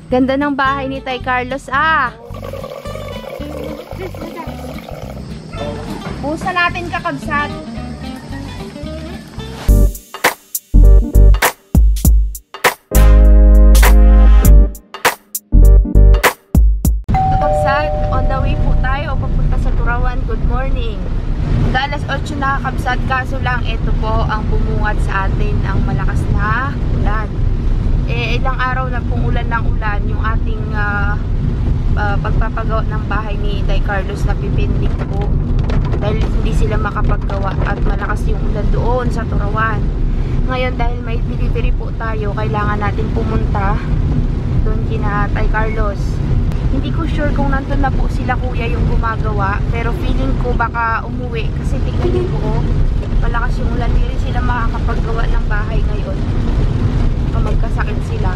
Ganda ng bahay ni Tay Carlos, ah. Busa natin, kakabsat. Kakabsat, on the way po tayo papunta sa Turawan. Good morning. Alas 8 na, kakabsat, kaso lang ito po ang bumungad sa atin ang malakas na ulan. Ilang araw na pong ulan ng ulan yung ating pagpapagawa ng bahay ni Tay Carlos na pipindik po dahil hindi sila makapaggawa at malakas yung ulan doon sa Turawan. Ngayon dahil may delivery po tayo, kailangan natin pumunta doon kina Tay Carlos. Hindi ko sure kung nandun na po sila kuya yung gumagawa, pero feeling ko baka umuwi kasi tingnan niyo po, malakas yung ulan, hindi rin sila makakapaggawa ng bahay ngayon. Magkasakit sila.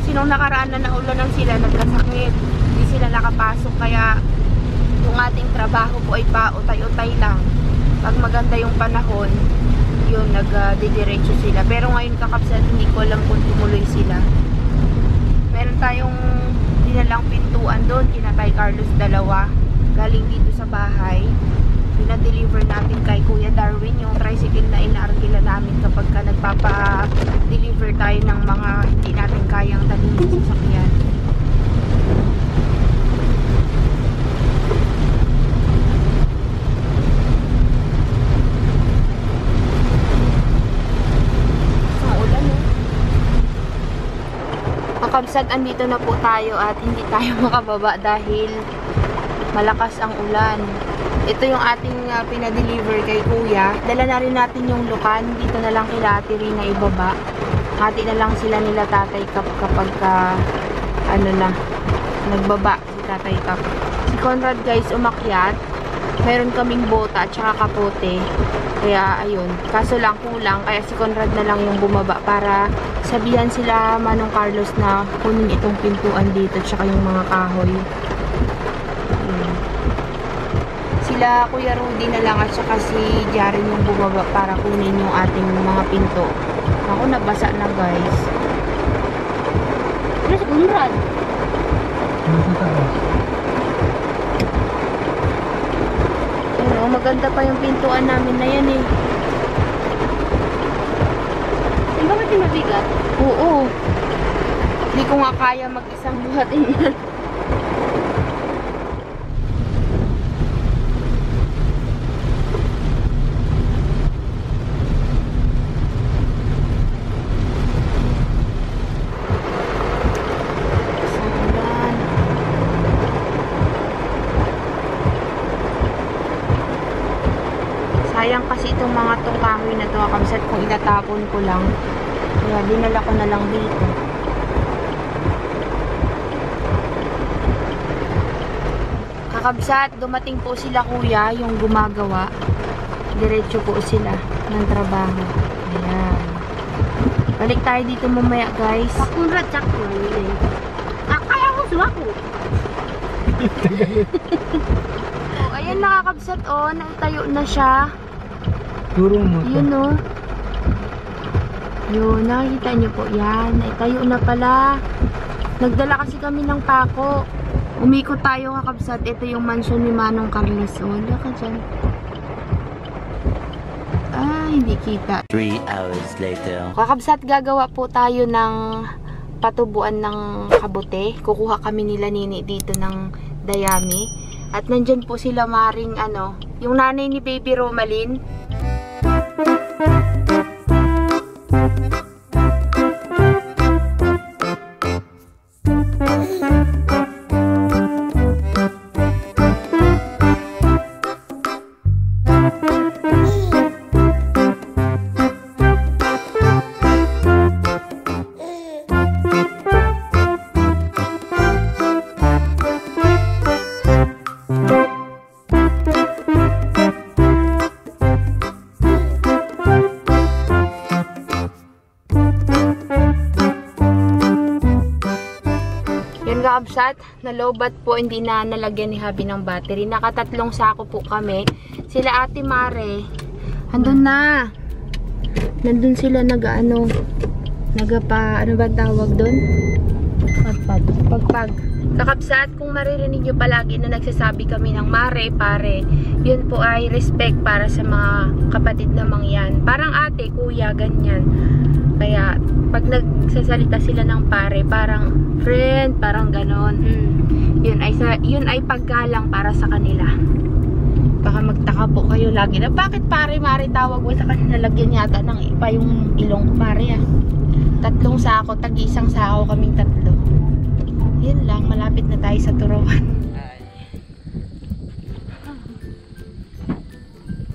Sinong nakaraan na naulanan sila, nagkasakit. Hindi sila nakapasok, kaya yung ating trabaho po ay pautay-utay lang. Pag maganda yung panahon, yun, nagdidiretso sila. Pero ngayon kakabsat, hindi ko alam kung tumuloy sila. Meron tayong dinalang pintuan doon, kina Tay Carlos, dalawa. Galing dito sa bahay. Pinadeliver natin kay Kuya Darwin yung tricycle na inaarkila namin kapag ka nagpapa-deliver tayo ng mga hindi natin kayang dalhin sa sasakyan. Ang ulan eh. Kakabsat, andito na po tayo at hindi tayo makababa dahil malakas ang ulan. Ito yung ating pinadeliver kay Kuya. Dala na rin natin yung lukan. Dito na lang kila Ate Rina ibaba. Hati na lang sila nila Tatay Kap kapag ano na, nagbaba si Tatay Kap. Si Conrad guys umakyat. Meron kaming bota at saka kapote. Kaya ayun. Kaso lang kulang. Kaya si Conrad na lang yung bumaba para sabihan sila Manong Carlos na kunin itong pintuan dito at saka yung mga kahoy. Sila Kuya Rudy na lang at saka si Jaren yung bumaba para kunin yung ating mga pinto. Ako, nabasa na guys. Ano si Conrad? Ano, maganda pa yung pintuan namin na yan eh. Hindi ba natin mabigat? Oo. Hindi ko nga kaya mag-isang buhatin yan. Sayang kasi itong mga kahoy na ito, kakabsat, kung itatapon ko lang. Kaya dinala ko na lang dito. Kakabsat, dumating po sila Kuya, yung gumagawa. Diretso po sila ng trabaho. Ayan. Balik tayo dito mamaya guys. Pakunrat sakto yun. Kaya ko suwako. Oh, ayan nakakabsat oh, naitayo na siya. Turo mo. Yun o. Yun, nakikita nyo po. Yan, naitayo na pala. Nagdala kasi kami ng pako. Umikot tayo kakabsat. Ito yung mansion ni Manong Carlos. O, wala ka dyan. Ah, hindi kita. 3 hours later. Kakabsat, gagawa po tayo ng patubuan ng kabute. Kukuha kami nila Nini dito ng dayami. At nandyan po sila maring ano, yung nanay ni Baby Romalyn. Kakabsat, nalobat po, hindi na nalagyan ni Habi ng battery. Nakatatlong sako po kami. Sila Ate Mare, andun na. Nandun sila ano ba tawag doon? Pagpag. Kakabsat, kung maririnig nyo palagi na nagsasabi kami ng mare, pare, yun po ay respect para sa mga kapatid namang yan. Parang ate, kuya, ganyan. Kaya, pag nagsasalita sila ng pare, parang friend, parang ganon. Yun ay paggalang para sa kanila. Baka magtaka po kayo lagi na, bakit pare, mare tawag mo sa kanila? Lagyan yata ng iba yung ilong pare ah. 3 sako, tag-isang sako kaming 3. Yun lang, malapit na tayo sa Turawan.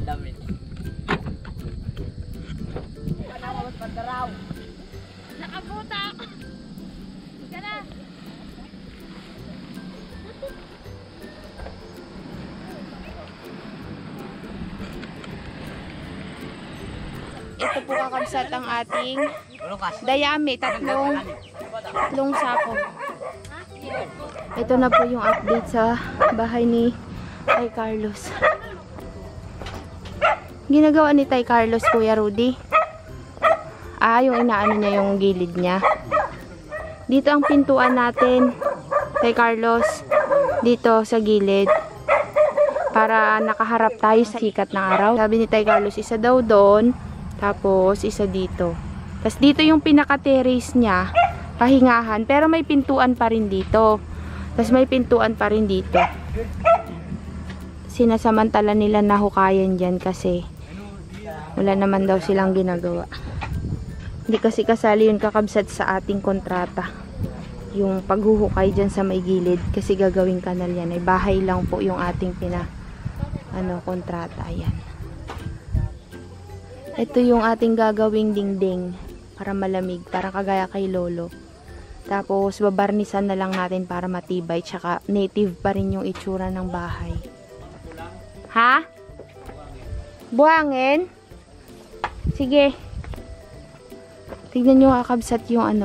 Lamit. Nakabuta! Ika na! Ito po kakabsat ang ating dayami, 3 sako. Ito na po yung update sa bahay ni Tay Carlos. Ginagawa ni Tay Carlos, Kuya Rudy. Yung inaano niya yung gilid niya. Dito ang pintuan natin, Tay Carlos. Dito sa gilid. Para nakaharap tayo sa sikat ng araw. Sabi ni Tay Carlos, isa daw doon. Tapos isa dito. Tapos dito yung pinaka-terrace niya. Pahingahan. Pero may pintuan pa rin dito. Tapos may pintuan pa rin dito. Sinasamantala nila na hukayan dyan kasi wala naman daw silang ginagawa. Hindi kasi kasali yun kakabsat sa ating kontrata. Yung paghuhukay dyan sa may gilid. Kasi gagawing kanal yan. Ay bahay lang po yung ating kontrata. Ayan. Ito yung ating gagawing dingding. Para malamig. Para kagaya kay Lolo. Tapos, babarnisan na lang natin para matibay. Tsaka, native pa rin yung itsura ng bahay. Ha? Buhangin? Sige. Tignan nyo kakabsat yung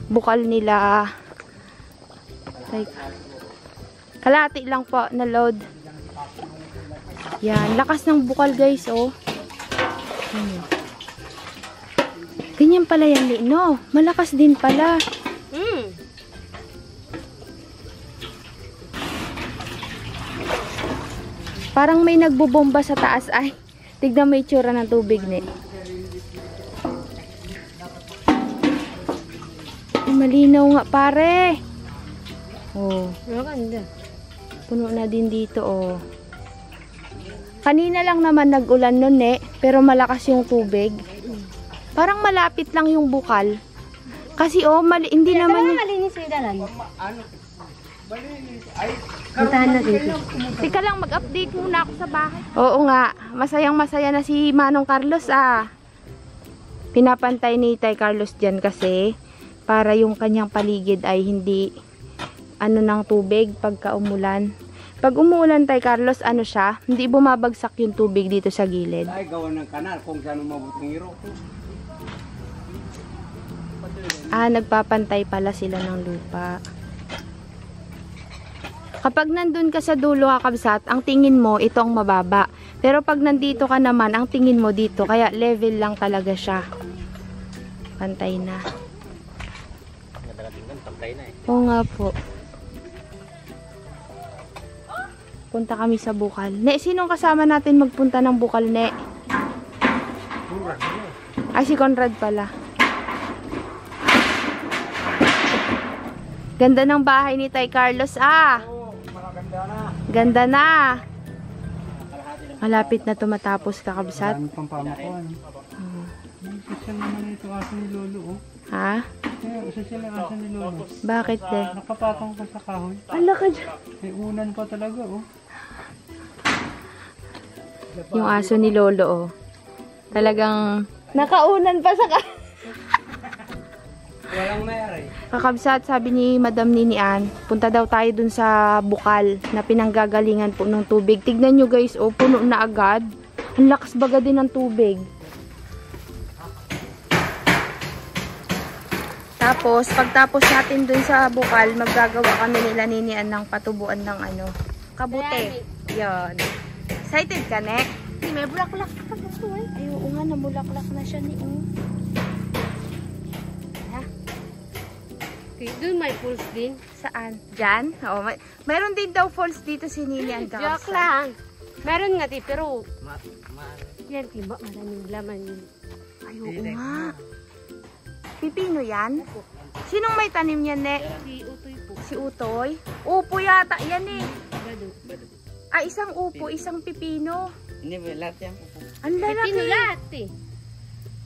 bukal nila. Kalahati lang po na load. Yan. Lakas ng bukal guys, oh. Ganyan pala yan, no? Malakas din pala. Parang may nagbubomba sa taas. Ay, tignan mo yung itsura ng tubig, ne. Ay, malinaw nga, pare. Oh. Maganda. Puno na din dito, oh. Kanina lang naman nag-ulan nun, ne. Pero malakas yung tubig. Parang malapit lang yung bukal. Kasi, hindi naman yung... malinis yung dalan. Puntahan na dito. Teka lang, mag-update muna ako sa bahay. Oo nga, masayang-masaya na si Manong Carlos, ah. Pinapantay ni Tay Carlos dyan kasi para yung kanyang paligid ay hindi ng tubig pagka umulan. Pag umuulan, Tay Carlos, siya, hindi bumabagsak yung tubig dito sa gilid. Ay, gawa ng kanal kung saan mabuting iro. Nagpapantay pala sila ng lupa. Kapag nandun ka sa dulo kakabsat, ang tingin mo, ito ang mababa. Pero pag nandito ka naman, ang tingin mo dito. Kaya level lang talaga siya. Pantay na. Oo nga po. Punta kami sa Bukal. Ne, sinong kasama natin magpunta ng Bukal, ne? Ay, si Conrad pala. Ganda ng bahay ni Tay Carlos, ah. Ganda na. Malapit na tumatapos kakabsat. Marami pang pamakuan. Isa naman ito aso ni Lolo, oh. Ha? Isa sila aso ni Lolo. Bakit de? Nakapatong pa sa kahoy. Ala ka dyan. May unan pa talaga, oh. Yung aso ni Lolo, oh. Talagang nakaunan pa sa Walang mayari. kakabsat, sabi ni Madam Nini Ann, punta daw tayo dun sa Bukal na pinanggagalingan po ng tubig. Tignan nyo guys, oh, puno na agad. Ang lakas baga din ng tubig. Tapos, pagtapos natin dun sa Bukal, maggagawa kami nila Nini Ann ng patubuan ng kabute. Yan. Excited ka, ne? May bulaklak pa ito eh. Ay, oo nga, namulaklak na siya ni Doon may pulse din. Saan? Diyan? Oo, mayroon din daw falls dito si Nini ang Joke lang. Meron nga di, pero yan, tiba, maraming laman yun. Ay, oo nga. Pipino yan? Sinong may tanim yan, ne? Si Utoy po. Si Utoy? Upo yata yan eh. Bado. Ah, isang upo, isang pipino. Hindi, lahat yan po. Ang lalaki. Pipino lahat eh.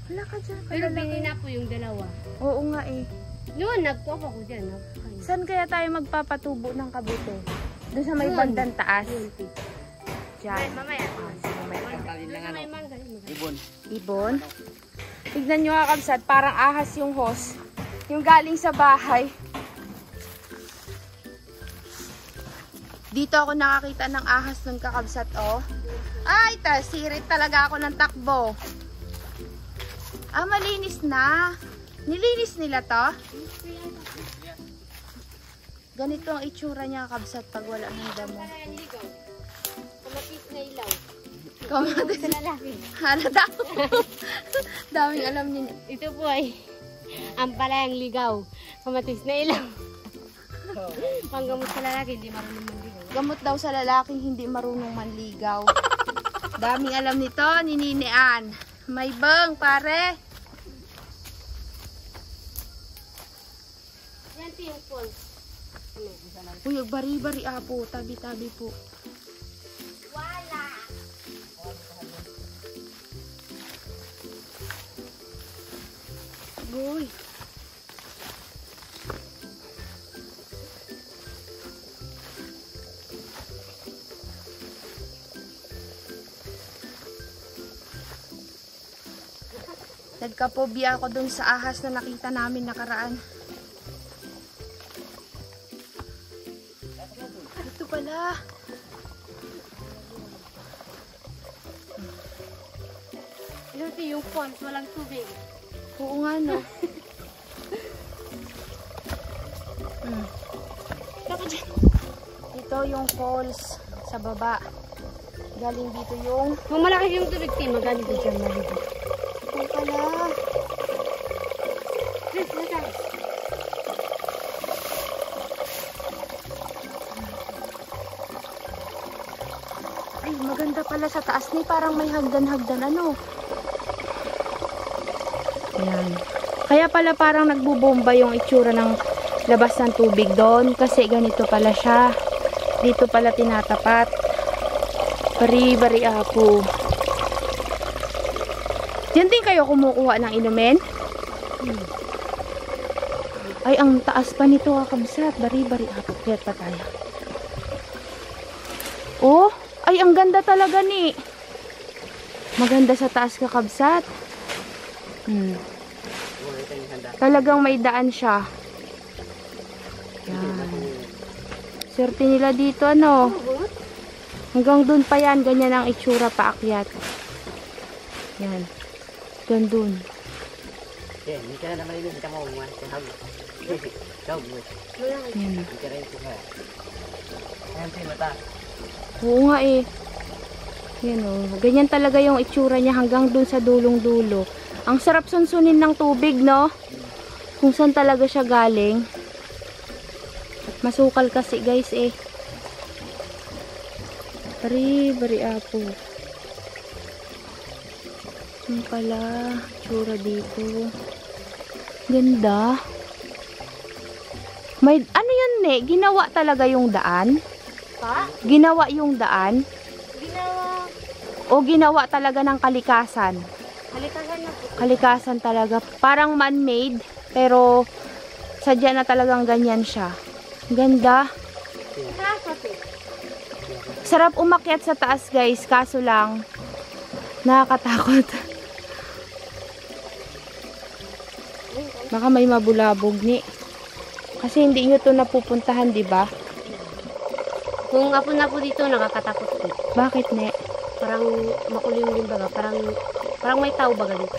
Wala ka dyan. Pero binina po yung dalawa. Oo nga eh. Noon, nagpop ako dyan. Saan kaya tayo magpapatubo ng kabute? Doon sa may Doon. bandang taas. Diyan. Mamaya. Talin lang ano. May mangga. Ibon. Ibon. Tignan nyo nga kabsat, parang ahas yung hose. Yung galing sa bahay. Dito ako nakakita ng ahas ng kakabsat, oh. Ay, sirit talaga ako ng takbo. Ah, malinis na. Nilinis nila to? Ganito ang itsura niya, kabsat, pag wala ng damo. Kamatis na ilaw. Kamatis. Sa lalaki. Ano daw? Daming alam niya. Ito po ay ang palayang ligaw. Kamatis na ilaw. Panggamot sa lalaki, hindi marunong manligaw. Gamot daw sa lalaking hindi marunong manligaw. Daming alam nito, nininian. May bang, pare. Yan yung Paul. Uy, bari-bari apo. Tabi-tabi po. Wala. Uy. Nagkapobia ako dun sa ahas na nakita namin nakaraan. Ito pala. Ito yung pond, walang tubig. Oo nga, no. Ito yung falls sa baba. Galing dito yung... Kung malaki yung tubig, magaling din siya maligo. Ito pala. Ay, maganda pala sa taas ni. Parang may hagdan-hagdan, ano. Ayan. Kaya pala parang nagbubomba yung itsura ng labas ng tubig doon. Kasi ganito pala siya. Dito pala tinatapat. Bari-bari apo. Diyan din kayo kumukuha ng inumin? Ay, ang taas pa nito kakabsat. Bari-bari apo. Kaya pa tayo. Oh, ay ang ganda talaga ni. Maganda sa taas kakabsat. Talagang may daan siya. Yan. Swerte nila dito, ano. Hanggang dun pa yan. Ganyan ang itsura paakyat. Yan. Hanggang dun. Yeah, hindi ka na naman hindi ka mauungan. Yan. Hindi ka rin ito ka. Ayan siya mata. Oo nga eh. Yan o. Ganyan talaga yung itsura niya hanggang dun sa dulong-dulo. Ang sarap sunsunin ng tubig, no? Kung saan talaga siya galing. Masukal kasi, guys, eh. Bari apo. Yung pala, tsura dito. Ganda. May, ano yun, ne? Ginawa talaga yung daan? Pa? Ginawa yung daan? Ginawa. O ginawa talaga ng kalikasan? Halikasan na po. Kalikasan talaga. Parang man-made, pero sadya na talagang ganyan siya. Ganda. Sarap umakyat sa taas, guys. Kaso lang, nakakatakot. Baka may mabulabog ni. Kasi hindi nyo to napupuntahan, di ba? Kung apo na po dito, nakakatakot po. Bakit, ne? Parang makulim din baga. Parang may tao baga dito.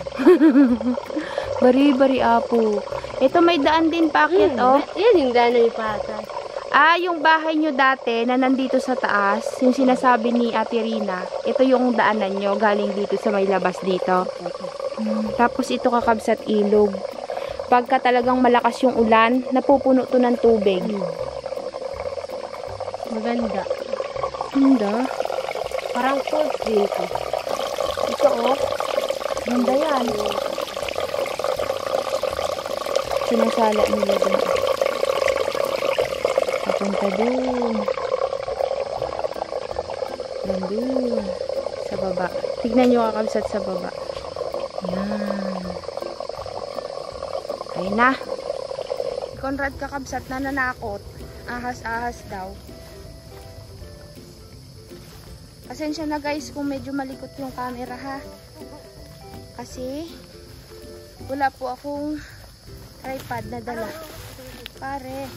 Bari apo. Ito may daan din paakyat, oh. Yan yung daan na ipata. Ah, yung bahay nyo dati na nandito sa taas, yung sinasabi ni Ate Rina, ito yung daanan nyo galing dito sa may labas dito. Tapos ito kakabsat ilog. pagka talagang malakas yung ulan, napupuno to ng tubig. Maganda. Ganda. Parang cold drink. Ito oh. Ganda yan. Sinasala nila dun. Papunta dun. Nandun. Sa baba. Tignan nyo kakabsat sa baba. Yan. Ayun na. Si Conrad kakabsat na nanakot. Ahas-ahas daw. Pasensya na guys kung medyo malikot yung camera ha. Kasi wala po akong tripod na dala. Pare.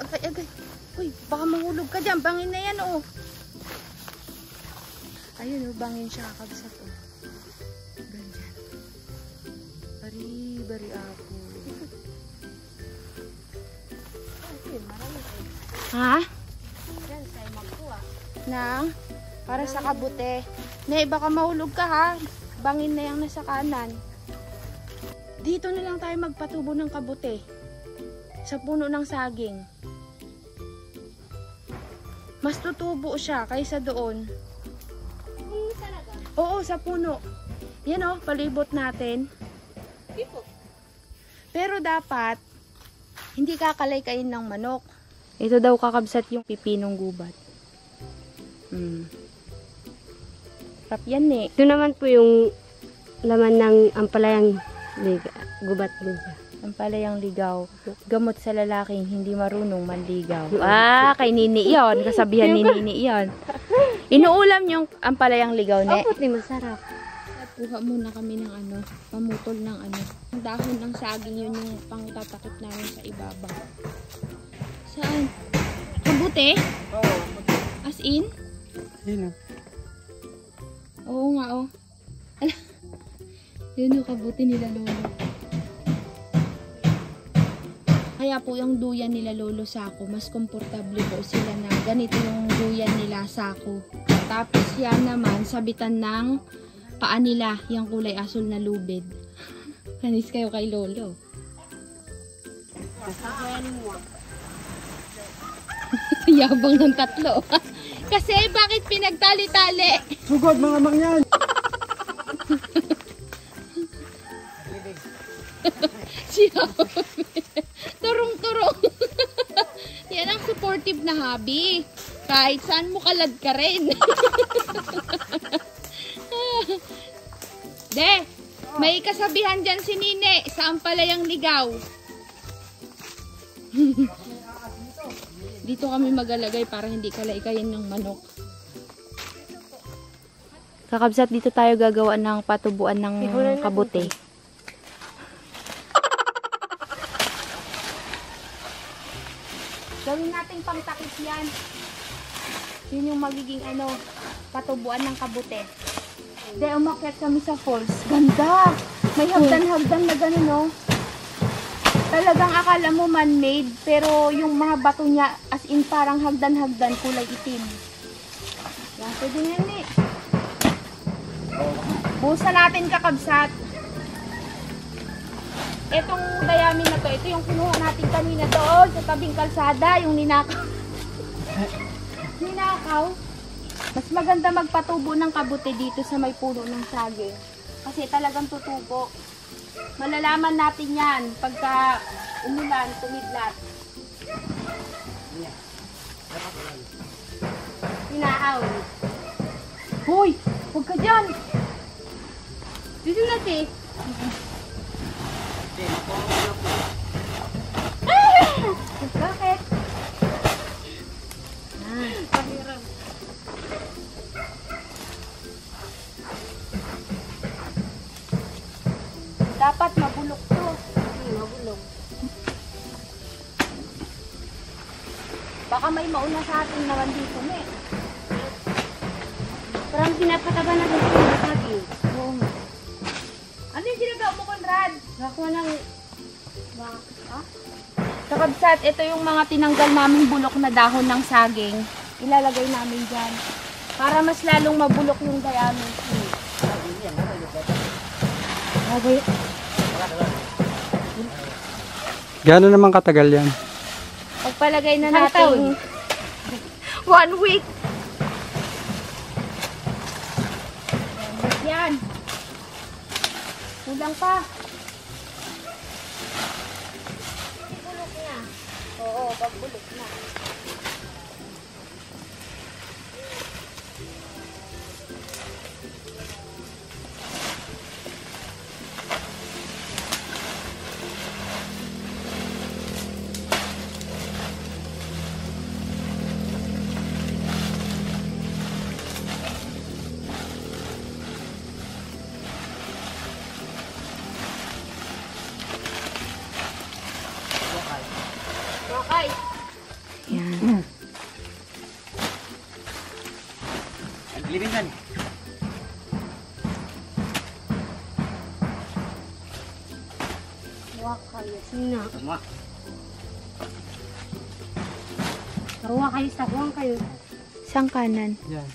Agay, agay. Uy, baka mahulog ka dyan. Bangin na yan oh. Ayun oh, bangin siya kakabsat oh. Ganyan. Bari ako. Ha? Yan, sa'yo magkuha. Nang? Para sa kabute. Ne, baka mahulog ka ha. Bangin na yung nasa kanan. Dito na lang tayo magpatubo ng kabute. Sa puno ng saging. Mas tutubo siya kaysa doon. Talaga? Oo, sa puno. Yan o, palibot natin. Tipo. Pero dapat, hindi kakalay-kain ng manok. Ito daw kakabsat yung pipinong gubat. Sarap yan eh. Ito naman po yung laman ng ampalayang gubat din siya. Ang palayang ligaw. Gamot sa lalaking hindi marunong manligaw. Ah, kay Nini yun. Kasabihan ni Nini yun. Inuulam yung ampalayang ligaw, ne? Opo, di masarap. Kuha muna kami ng ano, pamutol ng ano. Ang dahon ng saging yun yung pangtatakip namin sa ibabaw. Saan? Kabute? Oo. As in? Yun o. Oo nga oh. Yun yung kabute nila lolo. Kaya po yung duyan nila lolo sako, mas komportable po sila na ganito yung duyan nila sako. Tapos yan naman, sabitan ng paa nila, yung kulay asul na lubid. Kanis kayo kay lolo. Yabang ng tatlo. Kasi bakit pinagtali-tali? Sugod mga mangyan! Siya. Turong-turong. Yan ang supportive na hobby. Kahit saan mo kalad ka rin. De, may kasabihan dyan si Nine sa ampalayang ligaw. Dito kami magalagay para hindi kalay-kayin ng manok. Kakabsat, dito tayo gagawa ng patubuan ng kabute. Gawin natin pangtakip yan. Yun yung magiging ano, patubuan ng kabute. De, umakyat kami sa falls. Ganda! May hagdan-hagdan na gano'n, no? Talagang akala mo man-made, pero yung mga bato niya, as in parang hagdan-hagdan, kulay itim. Yan, pwede yan eh. Buhusan natin kakabsat. Etong dayami na to, ito yung kinuha natin kanina doon sa tabing kalsada, yung ninakaw. Ninakaw. Mas maganda magpatubo ng kabute dito sa may puno ng saging. Kasi talagang tutubo. Malalaman natin yan pagka umulan, tumidlat. Inaaw. Hoy! Huwag ka dyan! Dito na, te. Bakit? Pahirap. Dapat mabulok to. Mabulok. Baka may mauna sa atin naman dito, eh. Parang pinapataba na rin sa saging. Oo nga. Ano yung ginagawa mo, Conrad? Nakuha ng... Kakabsat, ito yung mga tinanggal naming bulok na dahon ng saging. Ilalagay namin dyan. Para mas lalong mabulok yung diameter. Okay. Gano'n naman katagal yan? Pagpalagay na Isang taon. natin 1 week. Yan. Kulang pa. Bulok na. Oo, pagbulok na. Okay. Yan. Lilingan. Huwag kayo. Sina. Tama. Huwag kayo sa huwag kayo. Isang kanan. Yan.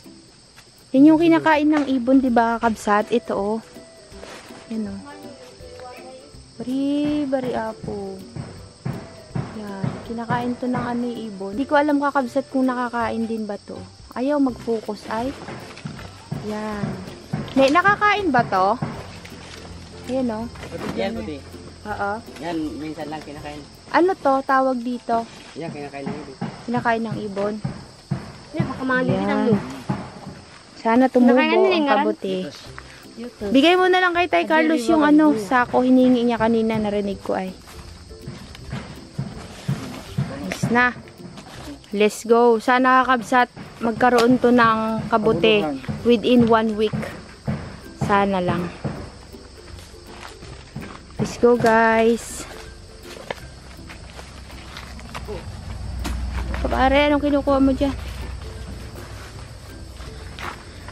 Yan yung kinakain ng ibon, di ba, kabsat? Ito, oh. Yan, oh. Bari apo. Yan. Kinakain to ng ano yung ibon. Hindi ko alam kakabsat kung nakakain din ba to. Ayaw mag-focus, ay. Yan. Nakakain ba to? Yan, oh. Yan, puti. Oo. Yan, minsan lang kinakain. Ano to? Tawag dito? Yan, kinakain ng ibig. Kinakain ng ibon. Hindi, baka mga Yan. ng lo. Sana tumubo Nakain na ang ngaran? kabuti. YouTube. Bigay mo na lang kay Tay Carlos yung ano, sako. Hiningi niya kanina, narinig ko ay. Nice na. Let's go. Sana kakabsat magkaroon to ng kabuti within 1 week. Sana lang. Let's go, guys. Pare, anong kinukuha mo dyan?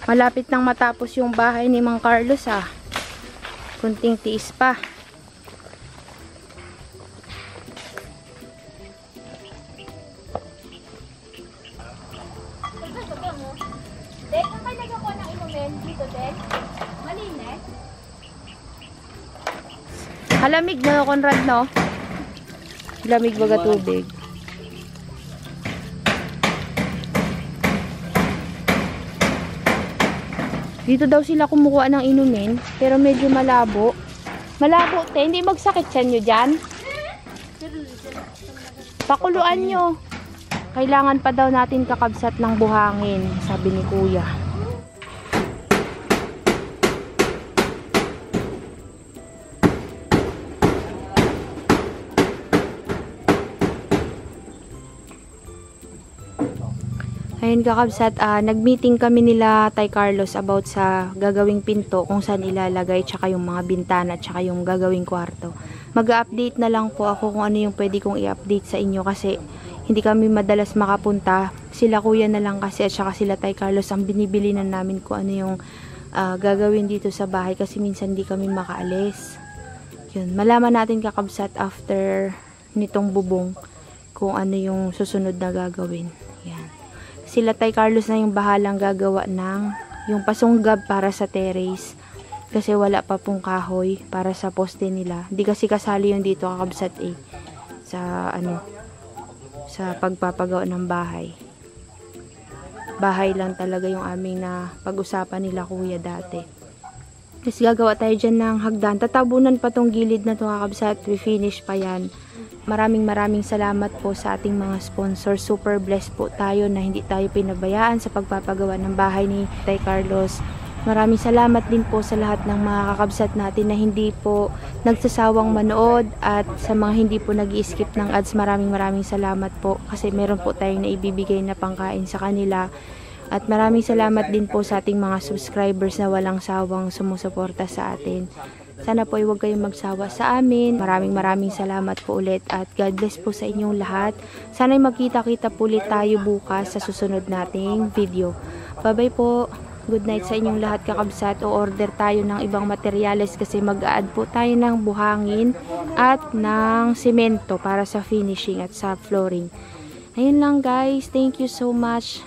Malapit nang matapos yung bahay ni Mang Carlos, ah. Kunting tiis pa. Dek, ang kailangan ko ng inumin dito, Dek? Malinis? Halamig no, Conrad, no? Lamig baga tubig. Dito daw sila kumukuha ng inumin, pero medyo malabo. Malabo, te. Hindi magsakit sa nyo dyan. Pakuluan nyo. Kailangan pa daw natin kakabsat ng buhangin, sabi ni Kuya. Ayun kakabsat, nag-meeting kami nila Tay Carlos about sa gagawing pinto, kung saan ilalagay, tsaka yung mga bintana, tsaka yung gagawing kwarto. Mag-update na lang po ako kung ano yung pwede kong i-update sa inyo kasi hindi kami madalas makapunta. Sila Kuya na lang kasi at tsaka sila Tay Carlos ang binibili na namin kung ano yung gagawin dito sa bahay kasi minsan hindi kami makaalis. Yun, malaman natin kakabsat after nitong bubong kung ano yung susunod na gagawin. Yan. Sila Tay Carlos na yung bahalang gagawa ng yung pasunggab para sa terrace kasi wala pa pong kahoy para sa poste nila. Hindi kasi kasali yung dito kakabsat sa ano sa pagpapagawa ng bahay. Bahay lang talaga yung aming na pag-usapan nila Kuya dati. Tapos gagawa tayo dyan ng hagdan. Tatabunan pa tong gilid na to kakabsat. We finish pa yan. Maraming salamat po sa ating mga sponsors. Super blessed po tayo na hindi tayo pinabayaan sa pagpapagawa ng bahay ni Tay Carlos. Maraming salamat din po sa lahat ng mga kakabsat natin na hindi po nagsasawang manood at sa mga hindi po nag-i-skip ng ads. Maraming salamat po kasi meron po tayong naibibigay na pangkain sa kanila. At maraming salamat din po sa ating mga subscribers na walang sawang sumusuporta sa atin. Sana po ay huwag kayong magsawa sa amin. Maraming salamat po ulit at God bless po sa inyong lahat. Sana ay magkita-kita po ulit tayo bukas sa susunod nating video. Bye-bye po. Good night sa inyong lahat kakabsat. O order tayo ng ibang materyales kasi mag-a-add po tayo ng buhangin at ng semento para sa finishing at sa flooring. Ayun lang guys. Thank you so much.